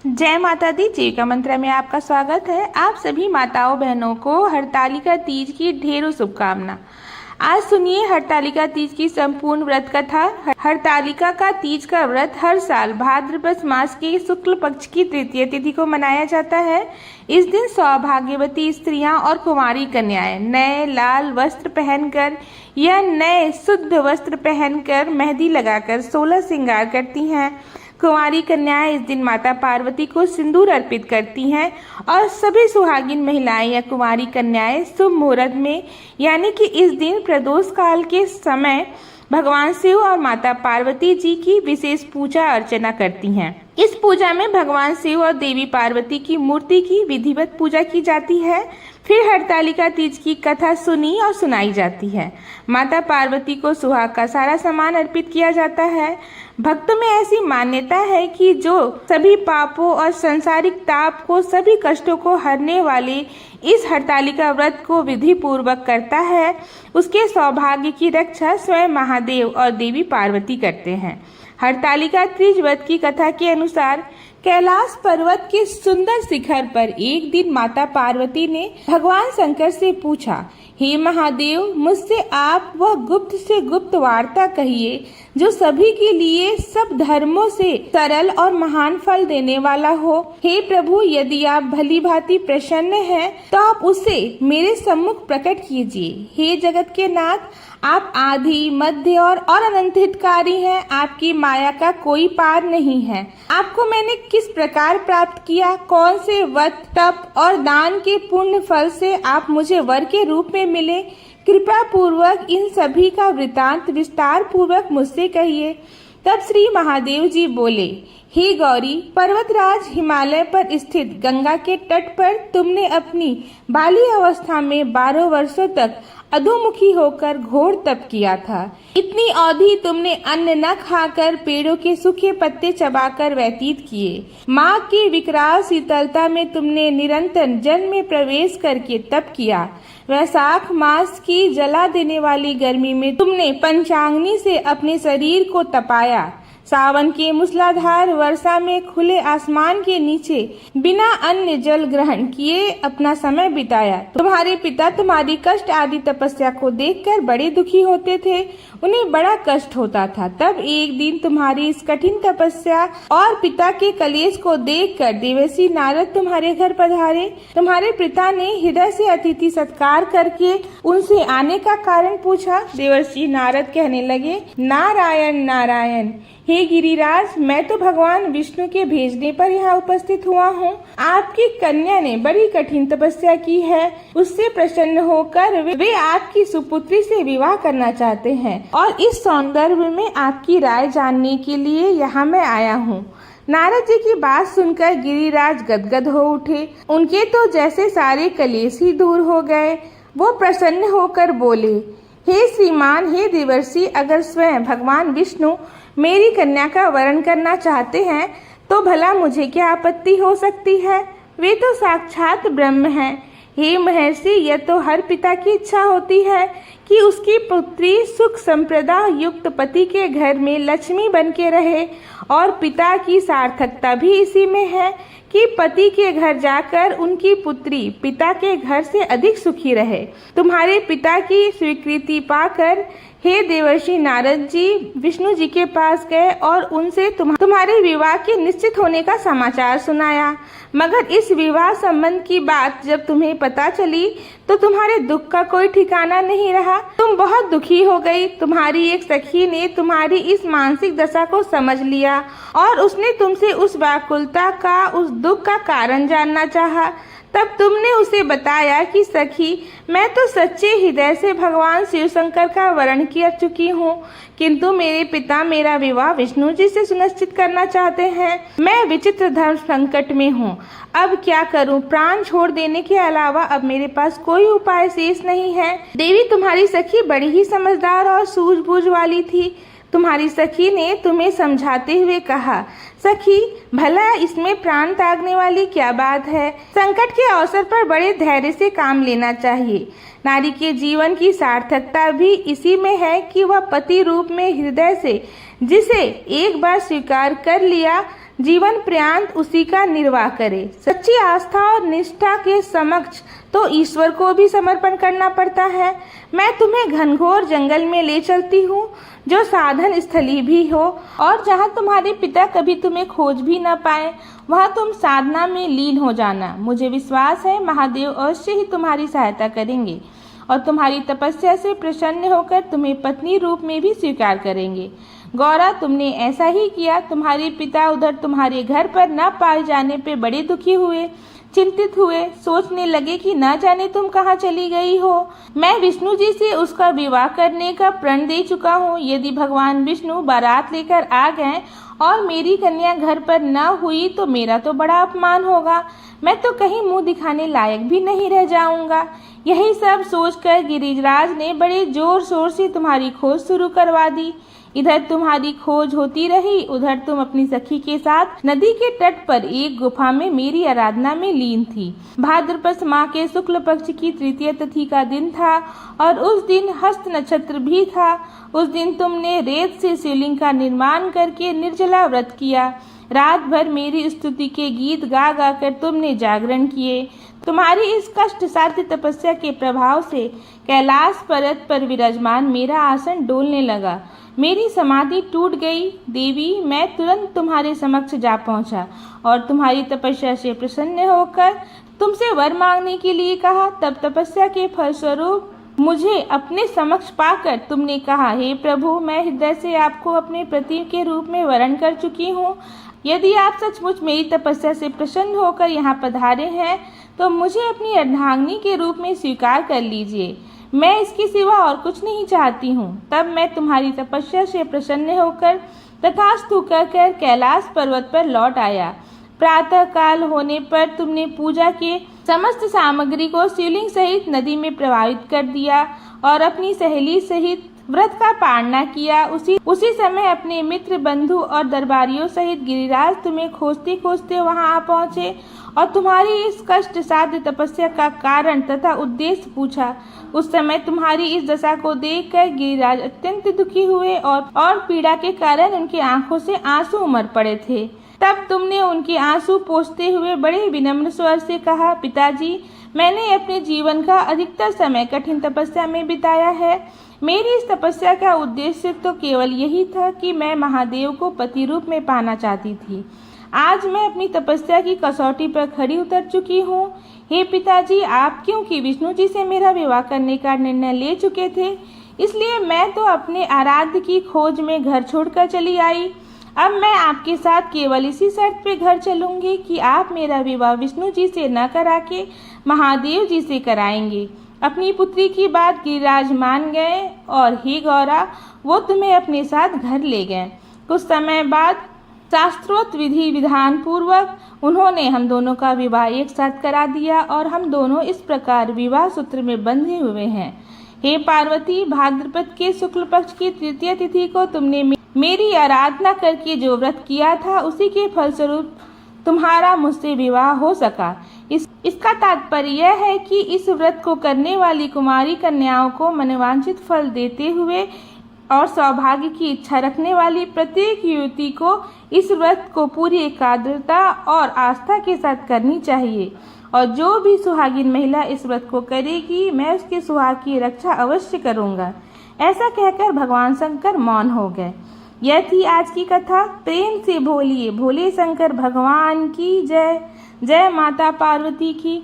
जय माता दी। जीविका मंत्र में आपका स्वागत है। आप सभी माताओं बहनों को हरतालिका तीज की ढेरों शुभकामना। आज सुनिए हरतालिका तीज की संपूर्ण व्रत कथा। हरतालिका का तीज का व्रत हर साल भाद्रपद मास के शुक्ल पक्ष की तृतीय तिथि को मनाया जाता है। इस दिन सौभाग्यवती स्त्रियां और कुमारी कन्याएं नए लाल वस्त्र पहनकर या नए शुद्ध वस्त्र पहनकर मेहंदी लगाकर 16 श्रृंगार करती हैं। कुंवारी कन्याएं इस दिन माता पार्वती को सिंदूर अर्पित करती हैं और सभी सुहागिन महिलाएं या कुंवारी कन्याएं शुभ मुहूर्त में यानी कि इस दिन प्रदोष काल के समय भगवान शिव और माता पार्वती जी की विशेष पूजा अर्चना करती हैं। इस पूजा में भगवान शिव और देवी पार्वती की मूर्ति की विधिवत पूजा की जाती है। फिर हरतालिका तीज की कथा सुनी और सुनाई जाती है। माता पार्वती को सुहाग का सारा सामान अर्पित किया जाता है। भक्तों में ऐसी मान्यता है कि जो सभी पापों और सांसारिक ताप को सभी कष्टों को हरने वाले इस हरतालिका व्रत को विधि पूर्वक करता है, उसके सौभाग्य की रक्षा स्वयं महादेव और देवी पार्वती करते हैं। हरतालिका तीज व्रत की कथा के अनुसार कैलाश पर्वत के सुंदर शिखर पर एक दिन माता पार्वती ने भगवान शंकर से पूछा, हे महादेव, मुझसे आप वह गुप्त से गुप्त वार्ता कहिए जो सभी के लिए सब धर्मों से सरल और महान फल देने वाला हो। हे प्रभु, यदि आप भली भांति प्रसन्न हैं तो आप उसे मेरे सम्मुख प्रकट कीजिए। हे जगत के नाथ, आप आदि मध्य और अनंत हितकारी हैं। आपकी माया का कोई पार नहीं है। आपको मैंने किस प्रकार प्राप्त किया, कौन से व्रत तप और दान के पुण्य फल से आप मुझे वर के रूप में मिले, कृपा पूर्वक इन सभी का वृतांत विस्तार पूर्वक मुझसे कहिए। तब श्री महादेव जी बोले, हे गौरी, पर्वतराज हिमालय पर स्थित गंगा के तट पर तुमने अपनी बाली अवस्था में 12 वर्षों तक अधोमुखी होकर घोर तप किया था। इतनी अवधि तुमने अन्न न खाकर पेड़ों के सूखे पत्ते चबाकर व्यतीत किए। माँ की विकराल शीतलता में तुमने निरंतर जल में प्रवेश करके तप किया। वैशाख मास की जला देने वाली गर्मी में तुमने पंचाग्नि से अपने शरीर को तपाया। सावन के मूसलाधार वर्षा में खुले आसमान के नीचे बिना अन्न जल ग्रहण किए अपना समय बिताया। तुम्हारे पिता तुम्हारी कष्ट आदि तपस्या को देखकर बड़े दुखी होते थे, उन्हें बड़ा कष्ट होता था। तब एक दिन तुम्हारी इस कठिन तपस्या और पिता के कलेश को देखकर देवर्षि नारद तुम्हारे घर पधारे। तुम्हारे पिता ने हृदय से अतिथि सत्कार करके उनसे आने का कारण पूछा। देवर्षि नारद कहने लगे, नारायण नारायण, हे गिरिराज, मैं तो भगवान विष्णु के भेजने पर यहाँ उपस्थित हुआ हूँ। आपकी कन्या ने बड़ी कठिन तपस्या की है। उससे प्रसन्न होकर वे आपकी सुपुत्री से विवाह करना चाहते हैं और इस सौंदर्य में आपकी राय जानने के लिए यहाँ मैं आया हूँ। नारद जी की बात सुनकर गिरिराज गदगद हो उठे। उनके तो जैसे सारे कलेश ही दूर हो गए। वो प्रसन्न होकर बोले, हे श्रीमान, हे देवर्षि, अगर स्वयं भगवान विष्णु मेरी कन्या का वरण करना चाहते हैं तो भला मुझे क्या आपत्ति हो सकती है। वे तो साक्षात ब्रह्म हैं। हे महर्षि, यह तो हर पिता की इच्छा होती है कि उसकी पुत्री सुख संप्रदा युक्त पति के घर में लक्ष्मी बन के रहे, और पिता की सार्थकता भी इसी में है कि पति के घर जाकर उनकी पुत्री पिता के घर से अधिक सुखी रहे। तुम्हारे पिता की स्वीकृति पाकर हे देवर्षि नारद जी विष्णु जी के पास गए और उनसे तुम्हारे विवाह के निश्चित होने का समाचार सुनाया। मगर इस विवाह संबंध की बात जब तुम्हें पता चली तो तुम्हारे दुख का कोई ठिकाना नहीं रहा। तुम बहुत दुखी हो गई। तुम्हारी एक सखी ने तुम्हारी इस मानसिक दशा को समझ लिया और उसने तुमसे उस व्याकुलता का, उस दुख का कारण जानना चाहा। तब तुमने उसे बताया कि सखी, मैं तो सच्चे हृदय से भगवान शिव शंकर का वरण कर चुकी हूँ, किंतु मेरे पिता मेरा विवाह विष्णु जी से सुनिश्चित करना चाहते हैं। मैं विचित्र धर्म संकट में हूँ। अब क्या करूँ? प्राण छोड़ देने के अलावा अब मेरे पास कोई उपाय शेष नहीं है। देवी तुम्हारी सखी बड़ी ही समझदार और सूझबूझ वाली थी। तुम्हारी सखी ने तुम्हें समझाते हुए कहा, सखी, भला इसमें प्राण त्यागने वाली क्या बात है। संकट के अवसर पर बड़े धैर्य से काम लेना चाहिए। नारी के जीवन की सार्थकता भी इसी में है कि वह पति रूप में हृदय से जिसे एक बार स्वीकार कर लिया जीवन पर्यंत उसी का निर्वाह करे। सच्ची आस्था और निष्ठा के समक्ष तो ईश्वर को भी समर्पण करना पड़ता है। मैं तुम्हें घनघोर जंगल में ले चलती हूँ, जो साधन स्थली भी हो, और जहाँ तुम्हारे पिता कभी तुम्हें खोज भी न पाए, वहाँ तुम साधना में लीन हो जाना। मुझे विश्वास है महादेव अवश्य ही तुम्हारी सहायता करेंगे और तुम्हारी तपस्या से प्रसन्न होकर तुम्हें पत्नी रूप में भी स्वीकार करेंगे। गौरा, तुमने ऐसा ही किया। तुम्हारे पिता उधर तुम्हारे घर पर न पाए जाने पे बड़े दुखी हुए, चिंतित हुए, सोचने लगे कि न जाने तुम कहाँ चली गई हो। मैं विष्णु जी से उसका विवाह करने का प्रण दे चुका हूँ। यदि भगवान विष्णु बारात लेकर आ गए और मेरी कन्या घर पर न हुई तो मेरा तो बड़ा अपमान होगा। मैं तो कहीं मुंह दिखाने लायक भी नहीं रह जाऊंगा। यही सब सोचकर गिरिराज ने बड़े जोर शोर से तुम्हारी खोज शुरू करवा दी। इधर तुम्हारी खोज होती रही, उधर तुम अपनी सखी के साथ नदी के तट पर एक गुफा में मेरी आराधना में लीन थी। भाद्रपद माह के शुक्ल पक्ष की तृतीय तिथि का दिन था और उस दिन हस्त नक्षत्र भी था। उस दिन तुमने रेत से शिवलिंग का निर्माण करके निर्जला व्रत किया। रात भर मेरी स्तुति के गीत गा गा कर तुमने जागरण किए। तुम्हारी इस कष्ट साध्य तपस्या के प्रभाव से कैलाश पर्वत पर विराजमान मेरा आसन डोलने लगा। मेरी समाधि टूट गई। देवी, मैं तुरंत तुम्हारे समक्ष जा पहुंचा और तुम्हारी तपस्या से प्रसन्न होकर तुमसे वर मांगने के लिए कहा। तब तपस्या के फलस्वरूप मुझे अपने समक्ष पाकर तुमने कहा, हे प्रभु, मैं हृदय से आपको अपने पति के रूप में वरण कर चुकी हूँ। यदि आप सचमुच मेरी तपस्या से प्रसन्न होकर यहाँ पधारे हैं तो मुझे अपनी अर्धांगिनी के रूप में स्वीकार कर लीजिए। मैं इसके सिवा और कुछ नहीं चाहती हूँ। तब मैं तुम्हारी तपस्या से प्रसन्न होकर तथास्तु कहकर कैलाश पर्वत पर लौट आया। प्रातः काल होने पर तुमने पूजा के समस्त सामग्री को शिवलिंग सहित नदी में प्रवाहित कर दिया और अपनी सहेली सहित व्रत का पालना किया। उसी समय अपने मित्र, बंधु और दरबारियों सहित गिरिराज तुम्हें खोजते खोजते वहां आ पहुंचे और तुम्हारी इस कष्ट साध्य तपस्या का कारण तथा उद्देश्य पूछा। उस समय तुम्हारी इस दशा को देखकर गिरिराज अत्यंत दुखी हुए और पीड़ा के कारण उनकी आंखों से आंसू उमड़ पड़े थे। तब तुमने उनके आंसू पोंछते हुए बड़े विनम्र स्वर से कहा, पिताजी, मैंने अपने जीवन का अधिकतर समय कठिन तपस्या में बिताया है। मेरी इस तपस्या का उद्देश्य तो केवल यही था कि मैं महादेव को पति रूप में पाना चाहती थी। आज मैं अपनी तपस्या की कसौटी पर खड़ी उतर चुकी हूँ। हे पिताजी, आप क्योंकि विष्णु जी से मेरा विवाह करने का निर्णय ले चुके थे, इसलिए मैं तो अपने आराध्य की खोज में घर छोड़कर चली आई। अब मैं आपके साथ केवल इसी शर्त पे घर चलूंगी कि आप मेरा विवाह विष्णु जी से न करा के महादेव जी से कराएंगे। अपनी पुत्री की बात गिरिराज मान गए और हे गौरा, वो तुम्हें अपने साथ घर ले गए। कुछ समय बाद शास्त्रोक्त विधि विधान पूर्वक उन्होंने हम दोनों का विवाह एक साथ करा दिया और हम दोनों इस प्रकार विवाह सूत्र में बंधे हुए हैं। हे पार्वती, भाद्रपद के शुक्ल पक्ष की तृतीय तिथि को तुमने मेरी आराधना करके जो व्रत किया था, उसी के फलस्वरूप तुम्हारा मुझसे विवाह हो सका। इसका तात्पर्य यह है कि इस व्रत को करने वाली कुमारी कन्याओं को मनोवांछित फल देते हुए और सौभाग्य की इच्छा रखने वाली प्रत्येक युवती को इस व्रत को पूरी एकाग्रता और आस्था के साथ करनी चाहिए और जो भी सुहागिन महिला इस व्रत को करेगी, मैं उसके सुहाग की रक्षा अवश्य करूंगा। ऐसा कहकर भगवान शंकर मौन हो गए। यह थी आज की कथा। प्रेम से बोलिए भोले शंकर भगवान की जय। जय माता पार्वती की।